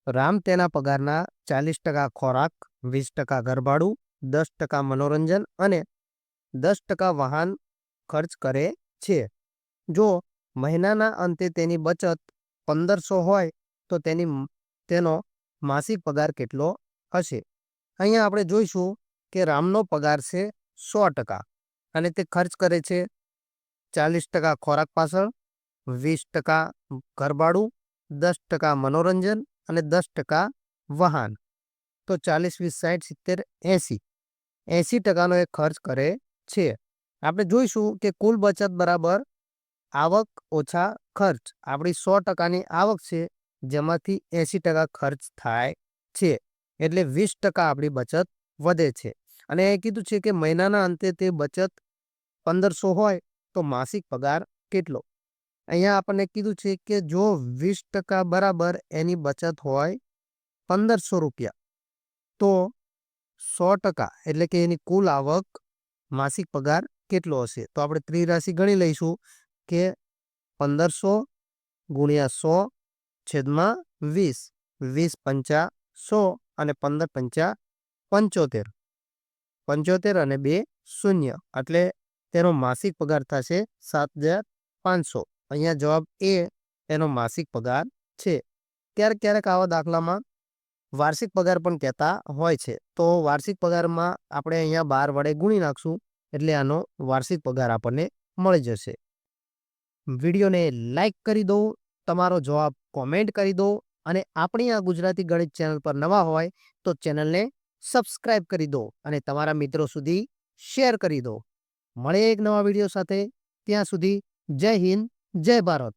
રામ તેના પગારના 40% ખોરાક, 20% ઘરભાડું, 10% મનોરંજન અને 10% વાહન ખર્ચ કરે છે. જો મહિનાના અંતે તેની બચત 1500 હોય તો તેનો માસિક પગાર કેટલો હશે? અહીંયા આપણે જોઈશું કે રામનો પગાર છે 100% અને તે ખર્ચ કરે છે 40% ખોરાક પાછળ, 20% ઘરભાડું, 10% મનોરંજન અને 10% વાહન. તો 40, 20, 60, 70, 80. 80%નો એ ખર્ચ કરે છે. આપણે જોઈશું કે કુલ બચત બરાબર આવક ઓછા ખર્ચ. આપણી 100%ની આવક છે જેમાંથી 80% ખર્ચ થાય છે એટલે 20% આપણી બચત વધે છે. અને એ કીધું છે કે મહિનાના અંતે તે બચત 1500 હોય તો માસિક પગાર કેટલો? અહીંયા આપણને કીધું છે કે જો 20% બરાબર એની બચત હોય 1500 રૂપિયા તો 100% એટલે કે એની કુલ આવક માસિક પગાર કેટલો હશે? તો આપણે ત્રિરાશિ ગણી લઈશું કે 1500 ગુણ્યા 100 છેદમાં 20. 20 પંચા 100 અને 15 પંચા 75. 75 અને 2 શૂન્ય એટલે તેનો માસિક પગાર થશે 7500. અહીંયા જવાબ એ એનો માસિક પગાર છે. ક્યારેક આવા દાખલામાં વાર્ષિક પગાર પણ કહેતા હોય છે. તો વાર્ષિક પગારમાં આપણે અહીંયા 12 વડે ગુણી નાખશું એટલે આનો વાર્ષિક પગાર આપણને મળી જશે. વિડીયોને લાઈક કરી દો, તમારો જવાબ કોમેન્ટ કરી દો અને આપણી આ ગુજરાતી ગણિત ચેનલ પર નવા હોય તો ચેનલને સબસ્ક્રાઇબ કરી દો અને તમારા મિત્રો સુધી શેર કરી દો. મળે એક નવા વિડીયો સાથે. ત્યાં સુધી જય હિન્દ, જય ભારત.